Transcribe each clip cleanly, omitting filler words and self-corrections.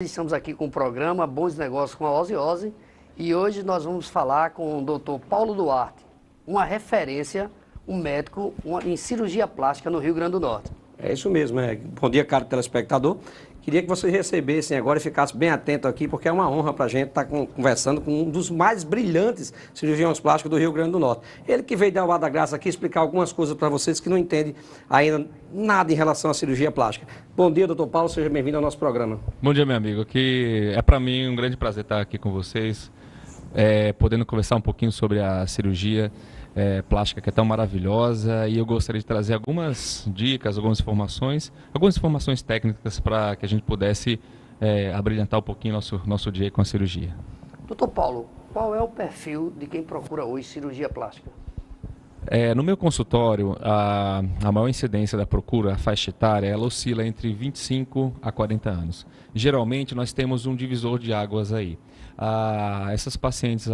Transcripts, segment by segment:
Estamos aqui com o programa Bons Negócios com a Ozzy e hoje nós vamos falar com o Dr. Paulo Duarte, uma referência, um médico em cirurgia plástica no Rio Grande do Norte. É isso mesmo. Bom dia, caro telespectador. Queria que vocês recebessem agora e ficassem bem atentos aqui, porque é uma honra para a gente estar conversando com um dos mais brilhantes cirurgiões plásticos do Rio Grande do Norte. Ele que veio dar o ar da graça aqui explicar algumas coisas para vocês que não entendem ainda nada em relação à cirurgia plástica. Bom dia, doutor Paulo, seja bem-vindo ao nosso programa. Bom dia, meu amigo. Que é para mim um grande prazer estar aqui com vocês, podendo conversar um pouquinho sobre a cirurgia plástica, que é tão maravilhosa, e eu gostaria de trazer algumas dicas, algumas informações técnicas para que a gente pudesse abrilhantar um pouquinho nosso dia com a cirurgia. Doutor Paulo, qual é o perfil de quem procura hoje cirurgia plástica? No meu consultório, a maior incidência da procura, a faixa etária, ela oscila entre 25 a 40 anos. Geralmente, nós temos um divisor de águas aí. Essas pacientes,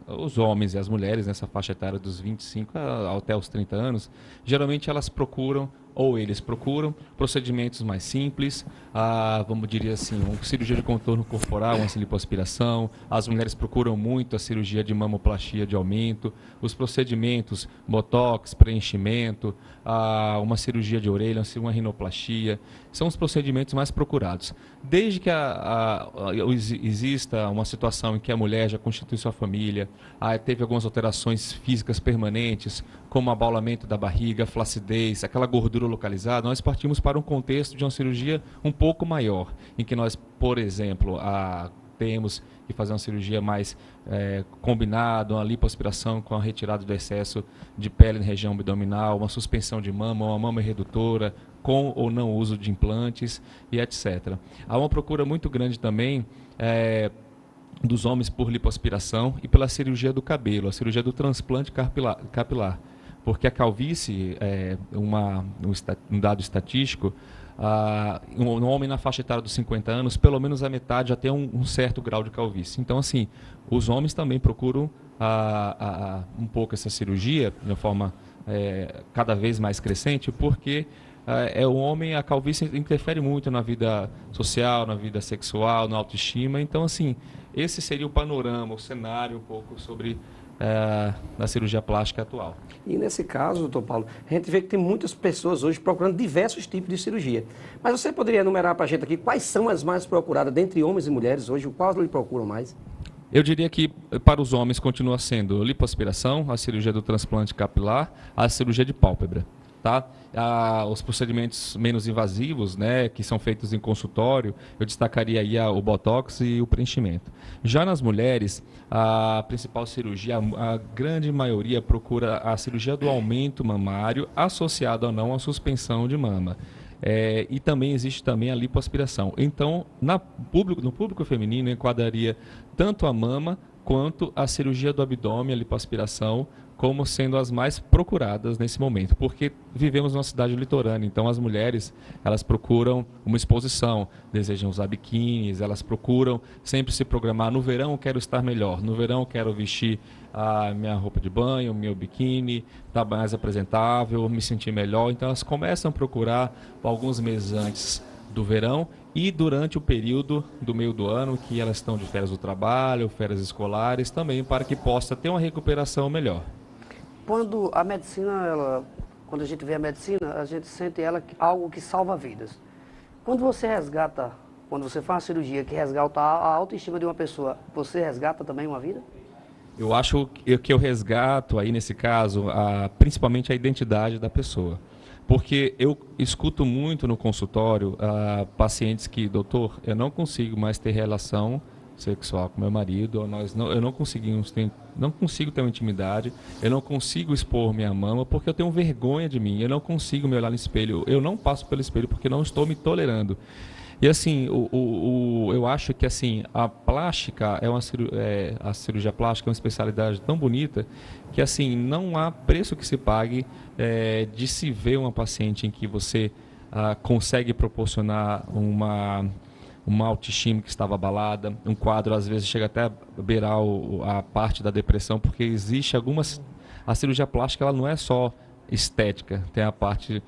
os homens e as mulheres nessa faixa etária dos 25 até os 30 anos, geralmente elas procuram, ou eles procuram, procedimentos mais simples, vamos dizer assim, uma cirurgia de contorno corporal, uma lipoaspiração. As mulheres procuram muito a cirurgia de mamoplastia de aumento, os procedimentos botox, preenchimento, uma cirurgia de orelha, uma rinoplastia, são os procedimentos mais procurados. Desde que exista uma situação em que a mulher já constitui sua família, teve algumas alterações físicas permanentes, como abaulamento da barriga, flacidez, aquela gordura localizada, nós partimos para um contexto de uma cirurgia um pouco maior, em que nós, por exemplo, temos que fazer uma cirurgia mais combinada, uma lipoaspiração com a retirada do excesso de pele na região abdominal, uma suspensão de mama, uma mama redutora, com ou não uso de implantes e etc. Há uma procura muito grande também dos homens por lipoaspiração e pela cirurgia do cabelo, a cirurgia do transplante capilar. Porque a calvície, um dado estatístico, um homem na faixa etária dos 50 anos, pelo menos a metade já tem um certo grau de calvície. Então, assim, os homens também procuram um pouco essa cirurgia de uma forma cada vez mais crescente, porque o homem, a calvície interfere muito na vida social, na vida sexual, na autoestima. Então, assim, esse seria o panorama, o cenário um pouco sobre na cirurgia plástica atual. E nesse caso, doutor Paulo, a gente vê que tem muitas pessoas hoje procurando diversos tipos de cirurgia. Mas você poderia enumerar para a gente aqui quais são as mais procuradas dentre homens e mulheres hoje? Quais lhe procuram mais? Eu diria que para os homens continua sendo lipoaspiração, a cirurgia do transplante capilar, a cirurgia de pálpebra. Tá? Os procedimentos menos invasivos, né, que são feitos em consultório, eu destacaria aí o botox e o preenchimento. Já nas mulheres, a principal cirurgia, a grande maioria procura a cirurgia do aumento mamário associado ou não à suspensão de mama. E também existe também a lipoaspiração. Então, no público feminino, enquadraria tanto a mama quanto a cirurgia do abdômen, a lipoaspiração, como sendo as mais procuradas nesse momento, porque vivemos numa cidade litorânea, então as mulheres, elas procuram uma exposição, desejam usar biquínis, elas procuram sempre se programar, no verão eu quero estar melhor, no verão eu quero vestir a minha roupa de banho, o meu biquíni, estar mais apresentável, me sentir melhor, então elas começam a procurar alguns meses antes do verão e durante o período do meio do ano, que elas estão de férias do trabalho, férias escolares, também para que possa ter uma recuperação melhor. Quando a medicina, quando a gente vê a medicina, a gente sente ela algo que salva vidas. Quando você faz uma cirurgia que resgata a autoestima de uma pessoa, você resgata também uma vida? Eu acho que eu resgato aí nesse caso, principalmente a identidade da pessoa. Porque eu escuto muito no consultório pacientes que, doutor, eu não consigo mais ter relação sexual com meu marido, eu não consigo ter uma intimidade, eu não consigo expor minha mama porque eu tenho vergonha de mim, eu não consigo me olhar no espelho, eu não passo pelo espelho porque não estou me tolerando. E assim, eu acho que assim, a plástica a cirurgia plástica é uma especialidade tão bonita que assim, não há preço que se pague de se ver uma paciente em que você consegue proporcionar uma autoestima que estava abalada, um quadro às vezes chega até a beirar a parte da depressão, porque existe a cirurgia plástica ela não é só estética, tem a parte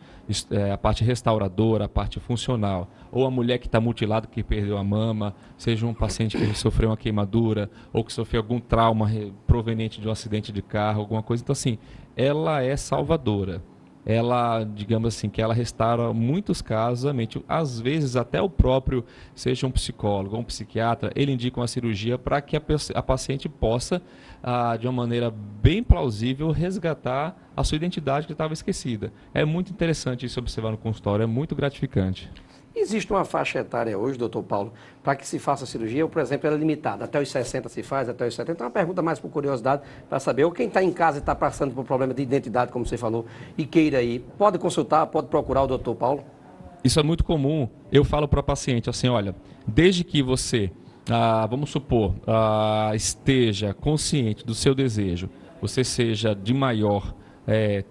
restauradora, a parte funcional. Ou a mulher que está mutilada, que perdeu a mama, seja um paciente que sofreu uma queimadura, ou que sofreu algum trauma proveniente de um acidente de carro, alguma coisa. Então, assim, ela é salvadora. Ela, digamos assim, que ela restaura muitos casos a mente. Às vezes, até o próprio, seja um psicólogo ou um psiquiatra, ele indica uma cirurgia para que a paciente possa, de uma maneira bem plausível, resgatar a sua identidade que estava esquecida. É muito interessante isso observar no consultório, é muito gratificante. Existe uma faixa etária hoje, doutor Paulo, para que se faça a cirurgia, ou, por exemplo, ela é limitada, até os 60 se faz, até os 70. Então, é uma pergunta mais por curiosidade, para saber, ou quem está em casa e está passando por problema de identidade, como você falou, e queira ir, pode consultar, pode procurar o doutor Paulo? Isso é muito comum. Eu falo para a paciente assim, olha, desde que você, vamos supor, esteja consciente do seu desejo, você seja de maior,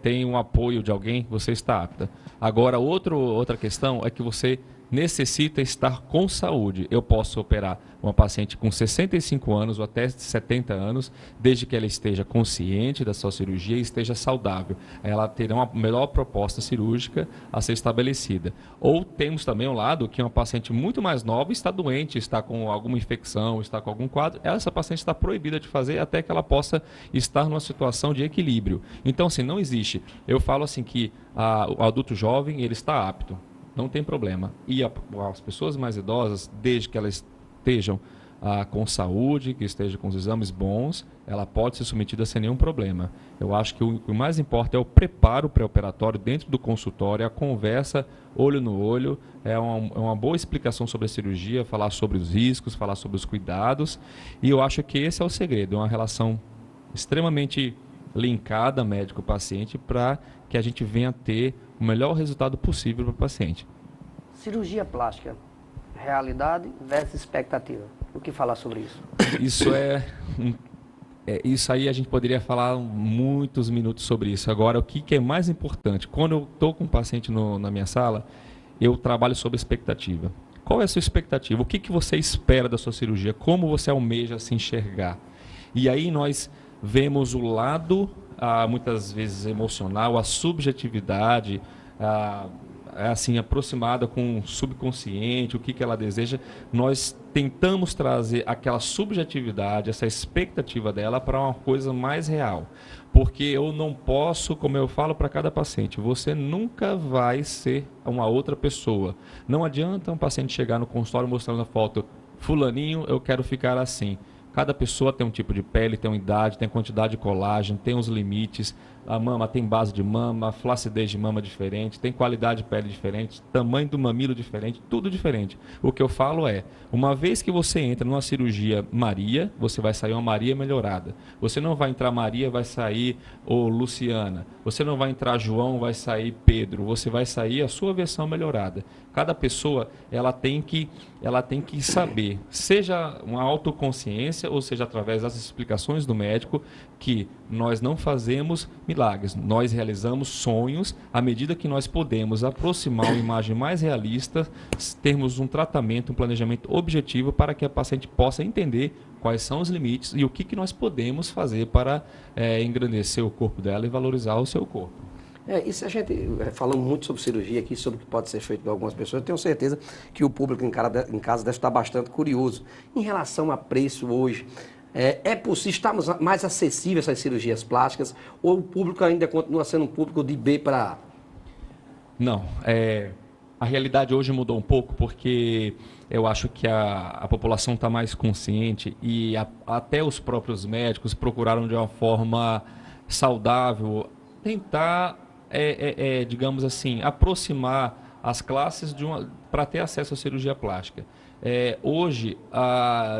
tem um apoio de alguém, você está apta. Agora, outra questão é que você necessita estar com saúde. Eu posso operar uma paciente com 65 anos ou até 70 anos, desde que ela esteja consciente da sua cirurgia e esteja saudável. Ela terá uma melhor proposta cirúrgica a ser estabelecida. Ou temos também um lado que uma paciente muito mais nova está doente, está com alguma infecção, está com algum quadro. Essa paciente está proibida de fazer até que ela possa estar numa situação de equilíbrio. Então, assim, não existe. Eu falo assim que o adulto jovem, ele está apto. Não tem problema. E as pessoas mais idosas, desde que elas estejam com saúde, que estejam com os exames bons, ela pode ser submetida sem nenhum problema. Eu acho que o mais importante é o preparo pré-operatório dentro do consultório, a conversa olho no olho, é uma boa explicação sobre a cirurgia, falar sobre os riscos, falar sobre os cuidados. E eu acho que esse é o segredo, é uma relação extremamente linkada médico-paciente para que a gente venha a ter o melhor resultado possível para o paciente. Cirurgia plástica, realidade versus expectativa. O que falar sobre isso? Isso aí a gente poderia falar muitos minutos sobre isso. Agora, o que é mais importante? Quando eu estou com um paciente na minha sala, eu trabalho sobre expectativa. Qual é a sua expectativa? O que você espera da sua cirurgia? Como você almeja se enxergar? E aí nós vemos o lado, muitas vezes emocional, a subjetividade, assim, aproximada com o subconsciente, o que ela deseja. Nós tentamos trazer aquela subjetividade, essa expectativa dela para uma coisa mais real. Porque eu não posso, como eu falo para cada paciente, você nunca vai ser uma outra pessoa. Não adianta um paciente chegar no consultório mostrando a foto, fulaninho, eu quero ficar assim. Cada pessoa tem um tipo de pele, tem uma idade, tem quantidade de colágeno, tem os limites. A mama tem base de mama, flacidez de mama diferente, tem qualidade de pele diferente, tamanho do mamilo diferente, tudo diferente. O que eu falo é, uma vez que você entra numa cirurgia Maria, você vai sair uma Maria melhorada. Você não vai entrar Maria, vai sair Luciana. Você não vai entrar João, vai sair Pedro. Você vai sair a sua versão melhorada. Cada pessoa, ela tem que saber, seja uma autoconsciência, ou seja, através das explicações do médico, que nós não fazemos milagres, nós realizamos sonhos à medida que nós podemos aproximar uma imagem mais realista, termos um tratamento, um planejamento objetivo para que a paciente possa entender quais são os limites e o que nós podemos fazer para engrandecer o corpo dela e valorizar o seu corpo. Isso a gente falando muito sobre cirurgia aqui, sobre o que pode ser feito por algumas pessoas, eu tenho certeza que o público em casa deve estar bastante curioso. Em relação a preço hoje, é possível, estamos mais acessíveis essas cirurgias plásticas, ou o público ainda continua sendo um público de B para A? Não, a realidade hoje mudou um pouco, porque eu acho que a população está mais consciente e até os próprios médicos procuraram de uma forma saudável tentar digamos assim, aproximar as classes para ter acesso à cirurgia plástica. Hoje,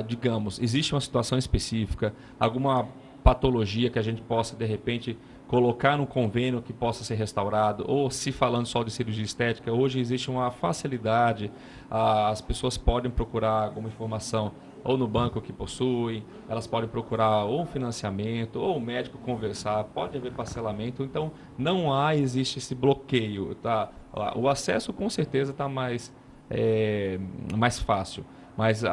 digamos, existe uma situação específica, alguma patologia que a gente possa, de repente, colocar no convênio que possa ser restaurado, ou se falando só de cirurgia estética, hoje existe uma facilidade, as pessoas podem procurar alguma informação ou no banco que possui, elas podem procurar ou um financiamento, ou o médico conversar, pode haver parcelamento, então não existe esse bloqueio, tá? O acesso com certeza está mais fácil, mas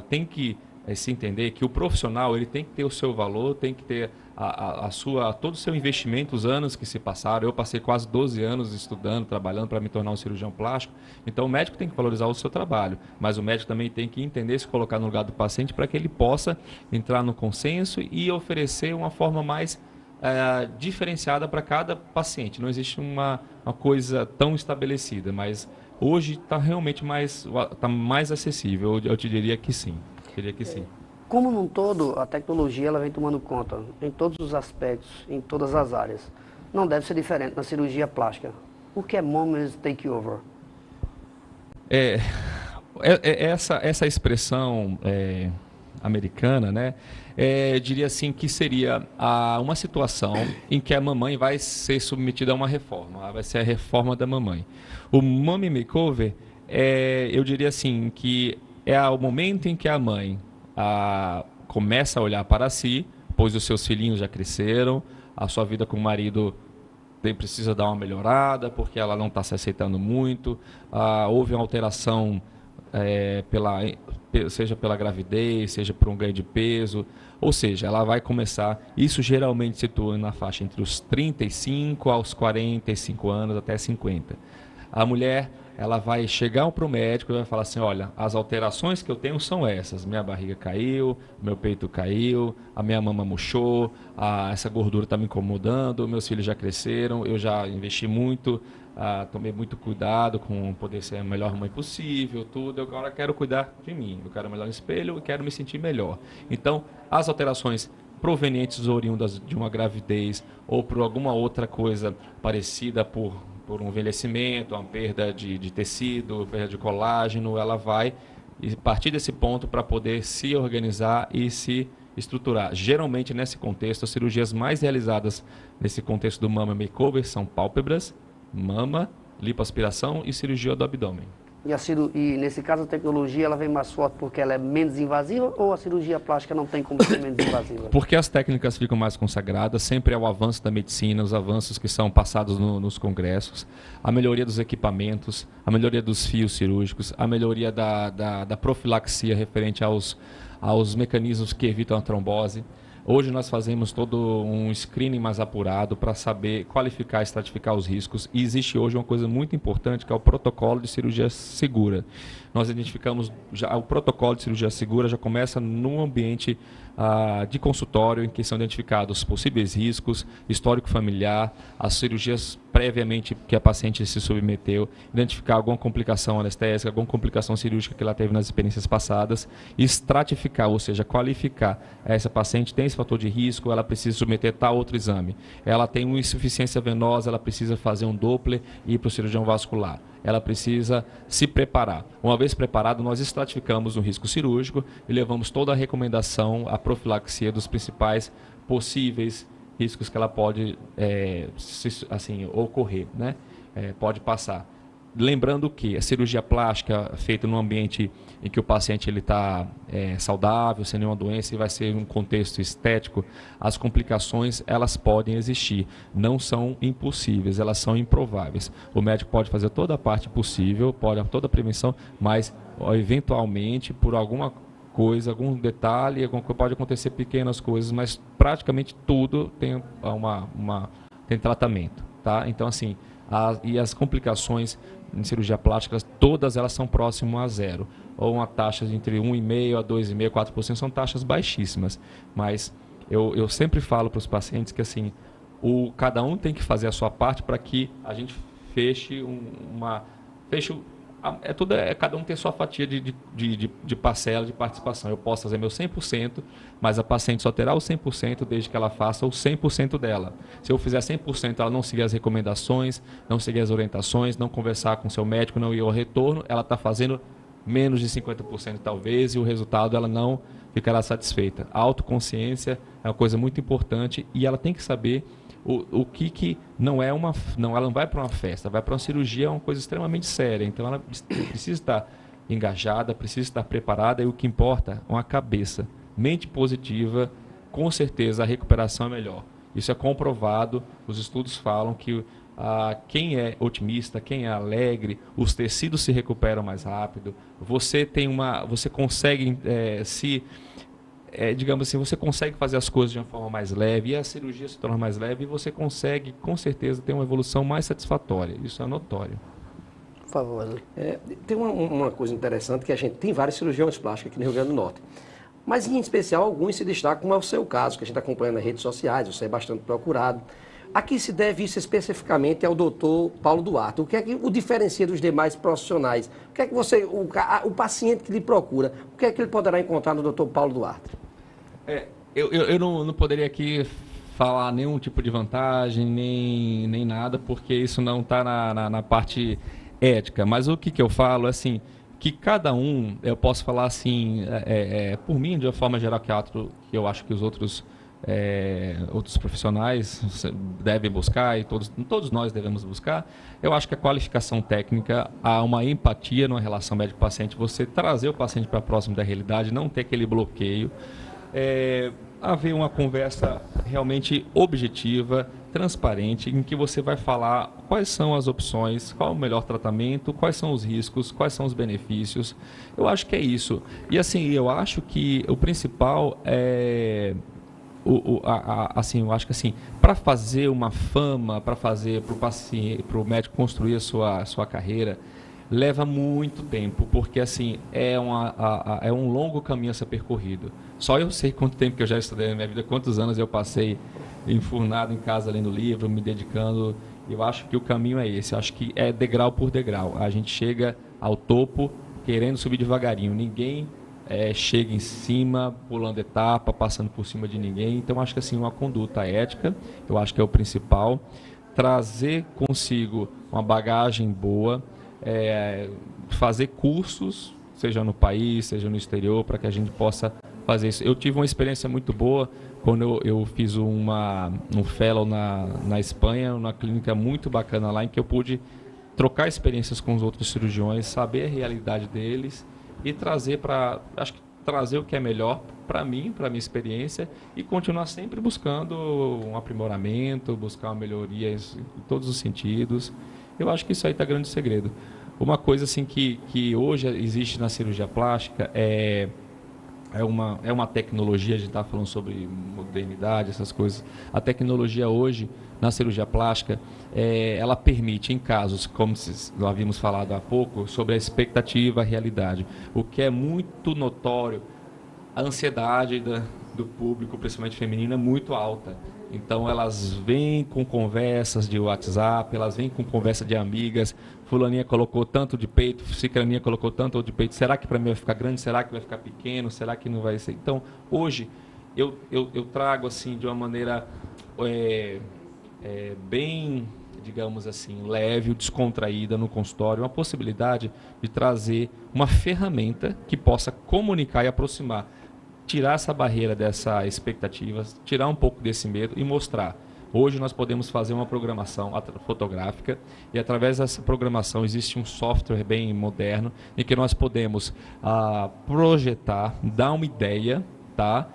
tem que se entender que o profissional ele tem que ter o seu valor, tem que ter todo o seu investimento, os anos que se passaram. Eu passei quase 12 anos estudando, trabalhando para me tornar um cirurgião plástico. Então o médico tem que valorizar o seu trabalho, mas o médico também tem que entender, se colocar no lugar do paciente para que ele possa entrar no consenso e oferecer uma forma mais diferenciada para cada paciente. Não existe uma coisa tão estabelecida, mas hoje está realmente mais acessível. Eu te diria que sim. Como num todo, a tecnologia ela vem tomando conta em todos os aspectos, em todas as áreas. Não deve ser diferente na cirurgia plástica. O que é Moments Takeover? Essa expressão americana, né? Eu diria assim que seria uma situação em que a mamãe vai ser submetida a uma reforma. Vai ser a reforma da mamãe. O Mommy Makeover, eu diria assim que é o momento em que a mãe começa a olhar para si, pois os seus filhinhos já cresceram, a sua vida com o marido precisa dar uma melhorada, porque ela não está se aceitando muito, houve uma alteração, seja pela gravidez, seja por um ganho de peso, ou seja, ela vai começar, isso geralmente situa na faixa entre os 35 aos 45 anos até 50. A mulher, ela vai chegar para o médico e vai falar assim, olha, as alterações que eu tenho são essas, minha barriga caiu, meu peito caiu, a minha mama murchou, essa gordura está me incomodando, meus filhos já cresceram, eu já investi muito, tomei muito cuidado com poder ser a melhor mãe possível, tudo, eu agora quero cuidar de mim, eu quero um melhor espelho e quero me sentir melhor. Então, as alterações provenientes ou oriundas de uma gravidez ou por alguma outra coisa parecida por um envelhecimento, uma perda de tecido, perda de colágeno, ela vai partir desse ponto para poder se organizar e se estruturar. Geralmente, nesse contexto, as cirurgias mais realizadas nesse contexto do Mama Makeover são pálpebras, mama, lipoaspiração e cirurgia do abdômen. E nesse caso a tecnologia ela vem mais forte porque ela é menos invasiva ou a cirurgia plástica não tem como ser menos invasiva? Porque as técnicas ficam mais consagradas, sempre é o avanço da medicina, os avanços que são passados nos congressos, a melhoria dos equipamentos, a melhoria dos fios cirúrgicos, a melhoria da profilaxia referente aos mecanismos que evitam a trombose. Hoje nós fazemos todo um screening mais apurado para saber qualificar e estratificar os riscos. E existe hoje uma coisa muito importante que é o protocolo de cirurgia segura. Nós identificamos, o protocolo de cirurgia segura já começa no ambiente de consultório em que são identificados os possíveis riscos, histórico familiar, as cirurgias previamente que a paciente se submeteu, identificar alguma complicação anestésica, alguma complicação cirúrgica que ela teve nas experiências passadas, e estratificar, ou seja, qualificar. Essa paciente tem esse fator de risco, ela precisa submeter tal outro exame. Ela tem uma insuficiência venosa, ela precisa fazer um Doppler e ir para o cirurgião vascular. Ela precisa se preparar. Uma vez preparado, nós estratificamos o risco cirúrgico e levamos toda a recomendação, a profilaxia dos principais possíveis riscos que ela pode ocorrer, né? Pode passar. Lembrando que a cirurgia plástica feita num ambiente em que o paciente está saudável, sem nenhuma doença, e vai ser um contexto estético, as complicações elas podem existir. Não são impossíveis, elas são improváveis. O médico pode fazer toda a parte possível, toda a prevenção, mas eventualmente, por alguma coisa, algum detalhe, pode acontecer pequenas coisas, mas praticamente tudo tem tem tratamento, tá? Então, assim, e as complicações em cirurgia plástica, todas elas são próximas a zero, ou uma taxa entre 1,5% a 2,5%, 4%, são taxas baixíssimas, mas eu sempre falo para os pacientes que assim, cada um tem que fazer a sua parte para que a gente feche cada um tem sua fatia de parcela de participação. Eu posso fazer meu 100%, mas a paciente só terá o 100% desde que ela faça o 100% dela. Se eu fizer 100%, ela não seguir as recomendações, não seguir as orientações, não conversar com seu médico, não ir ao retorno, ela está fazendo menos de 50% talvez, e o resultado ela não ficará satisfeita. A autoconsciência é uma coisa muito importante e ela tem que saber o que não é ela não vai para uma festa, vai para uma cirurgia, é uma coisa extremamente séria. Então ela precisa estar engajada, precisa estar preparada, e o que importa é uma cabeça. Mente positiva, com certeza a recuperação é melhor. Isso é comprovado, os estudos falam que quem é otimista, quem é alegre, os tecidos se recuperam mais rápido, você consegue digamos assim, você consegue fazer as coisas de uma forma mais leve, e a cirurgia se torna mais leve, e você consegue, com certeza, ter uma evolução mais satisfatória. Isso é notório. Por favor, Wesley. Tem uma coisa interessante, que a gente tem vários cirurgiões plásticos aqui no Rio Grande do Norte. Mas, em especial, alguns se destacam, como é o seu caso, que a gente está acompanhando nas redes sociais, você é bastante procurado. A que se deve isso especificamente ao doutor Paulo Duarte? O que é que o diferencia dos demais profissionais? O que é que o paciente que lhe procura, o que é que ele poderá encontrar no doutor Paulo Duarte? Eu não poderia aqui falar nenhum tipo de vantagem, nem nada, porque isso não está na parte ética. Mas o que eu falo é assim, que cada um, eu posso falar assim, por mim, de uma forma geral, que eu acho que os outros profissionais devem buscar, e todos nós devemos buscar. Eu acho que a qualificação técnica, há uma empatia numa relação médico-paciente, você trazer o paciente para próximo da realidade, não ter aquele bloqueio, haver uma conversa realmente objetiva, transparente, em que você vai falar quais são as opções, qual é o melhor tratamento, quais são os riscos, quais são os benefícios. Eu acho que é isso. E assim, eu acho que o principal é assim, eu acho que assim, para fazer uma fama, para fazer para o paciente, para o médico construir a sua carreira, leva muito tempo, porque assim é um longo caminho a ser percorrido. Só eu sei quanto tempo que eu já estudei na minha vida, quantos anos eu passei enfurnado em casa lendo livro, me dedicando. Eu acho que o caminho é esse. Eu acho que é degrau por degrau. A gente chega ao topo querendo subir devagarinho. Ninguém chega em cima, pulando etapa, passando por cima de ninguém. Então, acho que assim, uma conduta ética, eu acho que é o principal. Trazer consigo uma bagagem boa, fazer cursos, seja no país, seja no exterior, para que a gente possa fazer isso. Eu tive uma experiência muito boa quando eu fiz um fellow na Espanha, uma clínica muito bacana lá, em que eu pude trocar experiências com os outros cirurgiões, saber a realidade deles e trazer trazer o que é melhor para mim, para a minha experiência, e continuar sempre buscando um aprimoramento, buscar uma melhoria em todos os sentidos. Eu acho que isso aí está grande segredo. Uma coisa assim que hoje existe na cirurgia plástica é uma tecnologia, a gente está falando sobre modernidade, essas coisas. A tecnologia hoje, na cirurgia plástica, ela permite, em casos, como nós havíamos falado há pouco, sobre a expectativa, a realidade. O que é muito notório, a ansiedade do público, principalmente feminino, é muito alta. Então, elas vêm com conversas de WhatsApp, elas vêm com conversa de amigas. Fulaninha colocou tanto de peito, ciclaninha colocou tanto de peito. Será que para mim vai ficar grande? Será que vai ficar pequeno? Será que não vai ser? Então, hoje, eu trago assim de uma maneira bem, digamos assim, leve, descontraída no consultório, uma possibilidade de trazer uma ferramenta que possa comunicar e aproximar, tirar essa barreira dessa expectativa, tirar um pouco desse medo e mostrar. Hoje nós podemos fazer uma programação fotográfica e através dessa programação existe um software bem moderno em que nós podemos projetar, dar uma ideia, tá?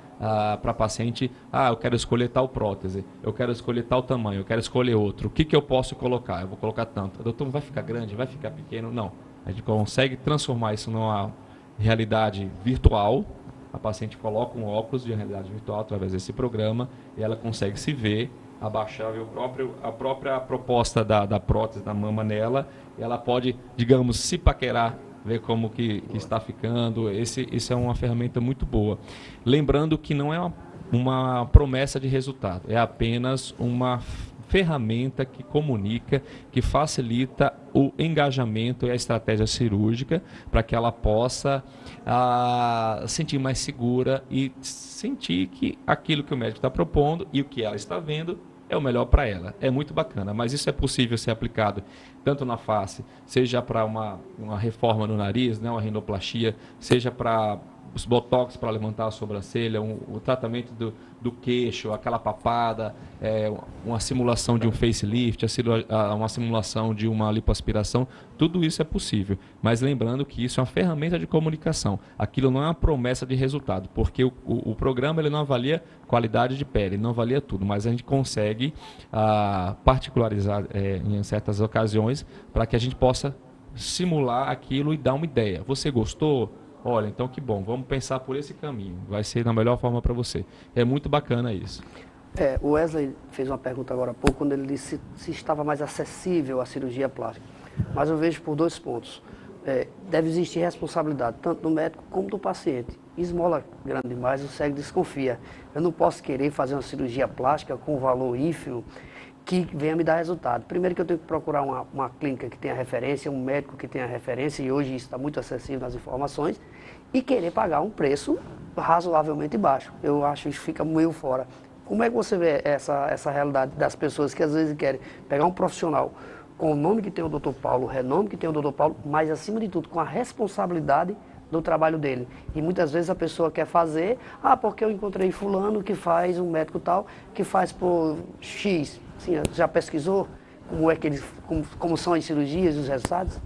Para paciente, eu quero escolher tal prótese, eu quero escolher tal tamanho, eu quero escolher outro. O que eu posso colocar? Eu vou colocar tanto. Doutor, vai ficar grande? Vai ficar pequeno? Não. A gente consegue transformar isso numa realidade virtual. A paciente coloca um óculos de realidade virtual através desse programa e ela consegue se ver, abaixar a própria proposta da prótese da mama nela, e ela pode, digamos, se paquerar, ver como que está ficando. Isso é uma ferramenta muito boa. Lembrando que não é uma promessa de resultado, é apenas uma ferramenta que comunica, que facilita o engajamento e a estratégia cirúrgica para que ela possa sentir mais segura e sentir que aquilo que o médico está propondo e o que ela está vendo é o melhor para ela. É muito bacana, mas isso é possível ser aplicado tanto na face, seja para uma reforma no nariz, né, uma rinoplastia, seja para os botox para levantar a sobrancelha, o tratamento do queixo, aquela papada, uma simulação de um facelift, uma simulação de uma lipoaspiração, tudo isso é possível. Mas lembrando que isso é uma ferramenta de comunicação. Aquilo não é uma promessa de resultado, porque o programa ele não avalia qualidade de pele, não avalia tudo, mas a gente consegue particularizar em certas ocasiões para que a gente possa simular aquilo e dar uma ideia. Você gostou? Olha, então que bom, vamos pensar por esse caminho, vai ser da melhor forma para você. É muito bacana isso. O Wesley fez uma pergunta agora há pouco, quando ele disse se estava mais acessível a cirurgia plástica. Mas eu vejo por 2 pontos. Deve existir responsabilidade, tanto do médico como do paciente. Esmola grande demais, o cego desconfia. Eu não posso querer fazer uma cirurgia plástica com valor ínfimo que venha me dar resultado. Primeiro que eu tenho que procurar uma clínica que tenha referência, um médico que tenha referência, e hoje isso está muito acessível nas informações, e querer pagar um preço razoavelmente baixo. Eu acho que isso fica meio fora. Como é que você vê essa realidade das pessoas que às vezes querem pegar um profissional com o nome que tem o Dr. Paulo, o renome que tem o Dr. Paulo, mas acima de tudo com a responsabilidade do trabalho dele. E muitas vezes a pessoa quer fazer, porque eu encontrei fulano que faz, um médico tal, que faz por X. Sim, já pesquisou como é que eles, como são as cirurgias e os resultados?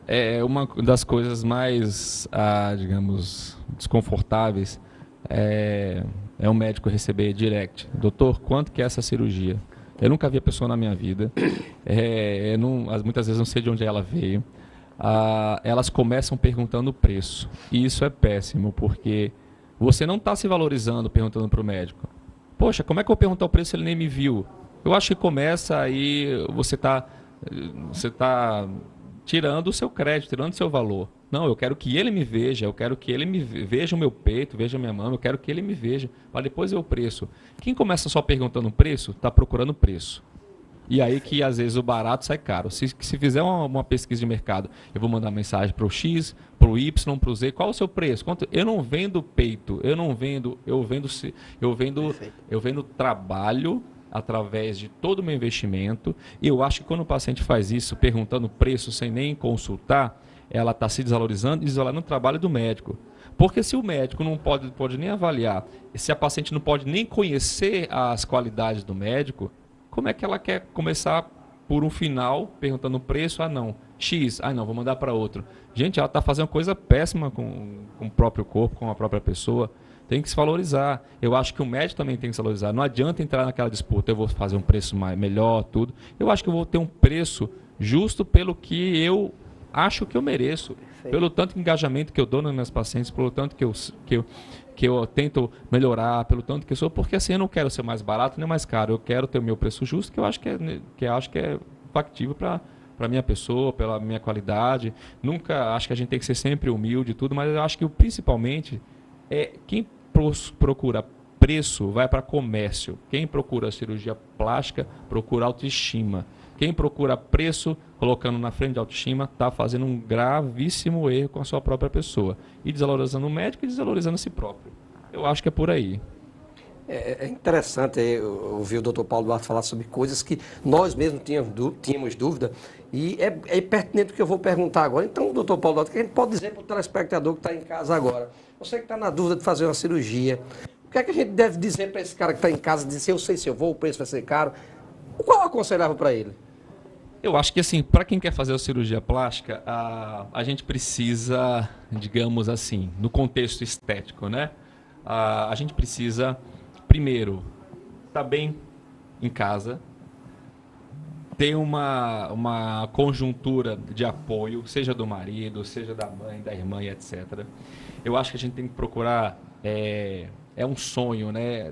É uma das coisas mais, digamos, desconfortáveis é um médico receber direct. Doutor, quanto que é essa cirurgia? Eu nunca vi a pessoa na minha vida. Muitas vezes não sei de onde ela veio. Elas começam perguntando o preço. E isso é péssimo, porque você não está se valorizando perguntando para o médico. Poxa, como é que eu vou perguntar o preço se ele nem me viu? Eu acho que começa aí, você tá tirando o seu crédito, tirando o seu valor. Não, eu quero que ele me veja, eu quero que ele veja o meu peito, veja a minha mama, eu quero que ele me veja, para depois ver o preço. Quem começa só perguntando o preço, está procurando preço. E aí que às vezes o barato sai caro. Se fizer uma pesquisa de mercado, eu vou mandar mensagem para o X, para o Y, para o Z, qual o seu preço? Eu não vendo peito, eu vendo trabalho através de todo o meu investimento. E eu acho que quando o paciente faz isso, perguntando o preço sem nem consultar, ela está se desvalorizando e desvalorizando o trabalho do médico. Porque se o médico não pode nem avaliar, se a paciente não pode nem conhecer as qualidades do médico, como é que ela quer começar por um final, perguntando o preço? Não, X, não, vou mandar para outro. Gente, ela está fazendo coisa péssima com o próprio corpo, com a própria pessoa. Tem que se valorizar. Eu acho que o médico também tem que se valorizar. Não adianta entrar naquela disputa, eu vou fazer um preço melhor, tudo. Eu acho que eu vou ter um preço justo pelo que eu acho que eu mereço. Perfeito. Pelo tanto de engajamento que eu dou nas minhas pacientes, pelo tanto que eu tento melhorar, pelo tanto que eu sou, porque assim eu não quero ser mais barato nem mais caro, eu quero ter o meu preço justo, que eu acho que é factível para a minha pessoa, pela minha qualidade. Nunca acho que a gente tem que ser sempre humilde e tudo, mas eu acho que principalmente quem procura preço vai para comércio. Quem procura cirurgia plástica procura autoestima. Quem procura preço, colocando na frente de autoestima, está fazendo um gravíssimo erro com a sua própria pessoa. E desvalorizando o médico e desvalorizando a si próprio. Eu acho que é por aí. É interessante ouvir o Dr. Paulo Duarte falar sobre coisas que nós mesmos tínhamos dúvida. E é pertinente o que eu vou perguntar agora. Então, Dr. Paulo Duarte, o que a gente pode dizer para o telespectador que está em casa agora? Você que está na dúvida de fazer uma cirurgia, o que é que a gente deve dizer para esse cara que está em casa, dizer, eu sei se eu vou, o preço vai ser caro? Qual aconselhava para ele? Eu acho que assim, para quem quer fazer a cirurgia plástica, a gente precisa, digamos assim, no contexto estético, né? A gente precisa, primeiro, estar bem em casa, ter uma conjuntura de apoio, seja do marido, seja da mãe, da irmã, etc. Eu acho que a gente tem que procurar, é um sonho, né?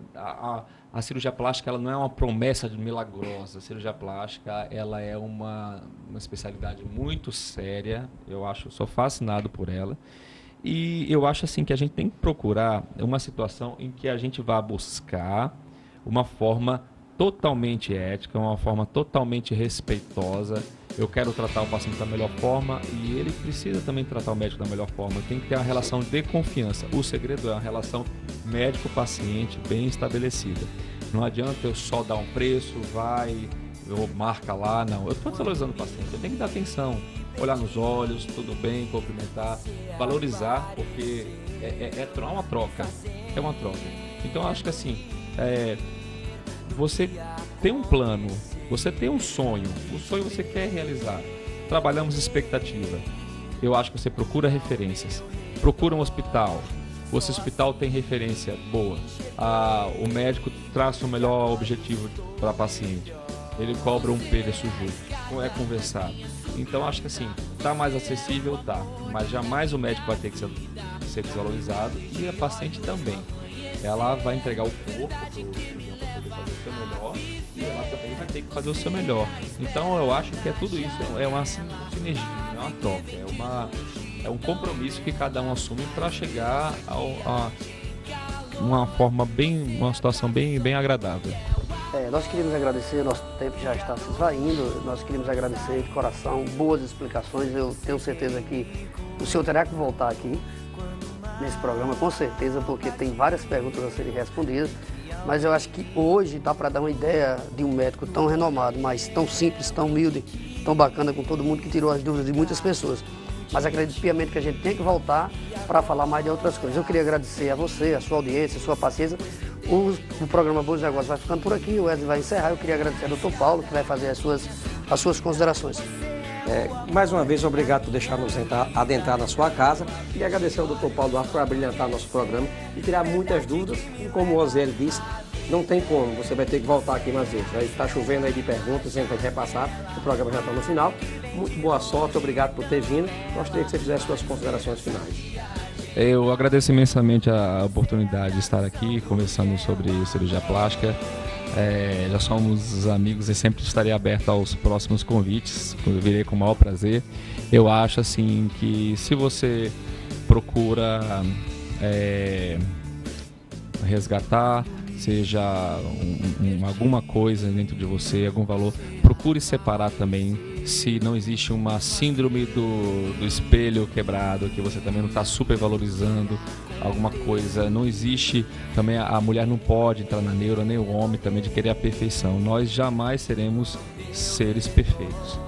A cirurgia plástica ela não é uma promessa milagrosa. A cirurgia plástica ela é uma especialidade muito séria. Eu sou fascinado por ela. E eu acho assim que a gente tem que procurar uma situação em que a gente vá buscar uma forma totalmente ética, uma forma totalmente respeitosa. Eu quero tratar o paciente da melhor forma e ele precisa também tratar o médico da melhor forma. Tem que ter uma relação de confiança. O segredo é uma relação médico-paciente bem estabelecida. Não adianta eu só dar um preço, marca lá, não. Eu estou desvalorizando o paciente, eu tenho que dar atenção, olhar nos olhos, tudo bem, cumprimentar, valorizar, porque é uma troca. É uma troca. Então, eu acho que assim, você tem um plano, você tem um sonho, o sonho você quer realizar. Trabalhamos expectativa. Eu acho que você procura referências. Procura um hospital. O hospital tem referência boa. O médico traça o melhor objetivo para o paciente. Ele cobra um preço justo. É conversado. Então, acho que assim, tá mais acessível, tá. Mas jamais o médico vai ter que ser desvalorizado e a paciente também. Ela vai entregar o corpo para o cirurgião para poder fazer o seu melhor e ela também vai ter que fazer o seu melhor. Então eu acho que é tudo isso, é uma sinergia, é uma troca, é um compromisso que cada um assume para chegar a uma situação bem agradável. Nós queríamos agradecer, nosso tempo já está se esvaindo, nós queríamos agradecer de coração, boas explicações. Eu tenho certeza que o senhor terá que voltar aqui nesse programa, com certeza, porque tem várias perguntas a serem respondidas, mas eu acho que hoje dá para dar uma ideia de um médico tão renomado, mas tão simples, tão humilde, tão bacana com todo mundo, que tirou as dúvidas de muitas pessoas. Mas acredito piamente que a gente tem que voltar para falar mais de outras coisas. Eu queria agradecer a você, a sua audiência, a sua paciência. O programa Bons Negócios vai ficando por aqui, o Wesley vai encerrar. Eu queria agradecer ao Dr. Paulo, que vai fazer as suas considerações. Mais uma vez, obrigado por deixar nos adentrar na sua casa. Queria agradecer ao Dr. Paulo Duarte por abrilhantar nosso programa e tirar muitas dúvidas. E como o Osiel disse, não tem como, você vai ter que voltar aqui mais vezes. Está chovendo aí de perguntas, a gente vai repassar, o programa já está no final. Muito boa sorte, obrigado por ter vindo. Gostaria que você fizesse suas considerações finais. Eu agradeço imensamente a oportunidade de estar aqui conversando sobre cirurgia plástica. Já somos amigos e sempre estarei aberto aos próximos convites, eu virei com o maior prazer. Eu acho assim que se você procura resgatar, seja alguma coisa dentro de você, algum valor, procure separar também. Se não existe uma síndrome do espelho quebrado, que você também não está supervalorizando alguma coisa, não existe também, a mulher não pode entrar na neura, nem o homem também, de querer a perfeição. Nós jamais seremos seres perfeitos.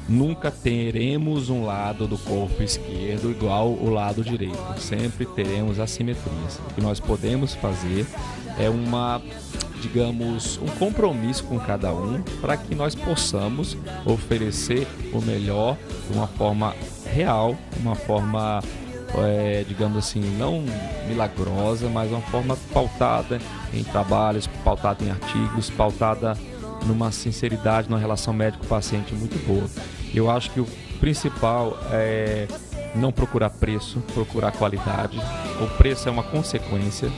Nunca teremos um lado do corpo esquerdo igual o lado direito. Sempre teremos assimetrias. O que nós podemos fazer é um compromisso com cada um para que nós possamos oferecer o melhor de uma forma real, uma forma, digamos assim, não milagrosa, mas uma forma pautada em trabalhos, pautada em artigos, pautada numa sinceridade, numa relação médico-paciente muito boa. Eu acho que o principal é não procurar preço, procurar qualidade. O preço é uma consequência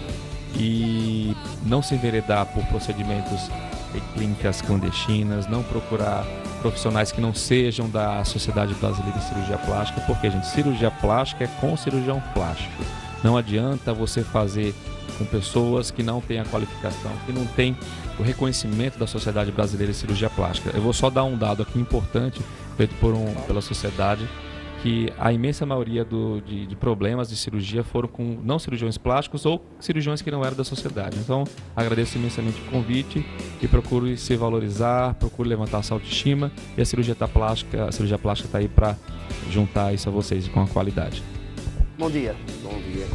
e não se enveredar por procedimentos e clínicas clandestinas, não procurar profissionais que não sejam da Sociedade Brasileira de Cirurgia Plástica, porque, gente, cirurgia plástica é com cirurgião plástico. Não adianta você fazer com pessoas que não têm a qualificação, que não têm o reconhecimento da Sociedade Brasileira de Cirurgia Plástica. Eu vou só dar um dado aqui importante, feito pela sociedade, que a imensa maioria de problemas de cirurgia foram com não cirurgiões plásticos ou cirurgiões que não eram da sociedade. Então, agradeço imensamente o convite e procure se valorizar, procure levantar a sua autoestima, e a cirurgia plástica está aí para juntar isso a vocês com a qualidade. Bom dia. Bom dia.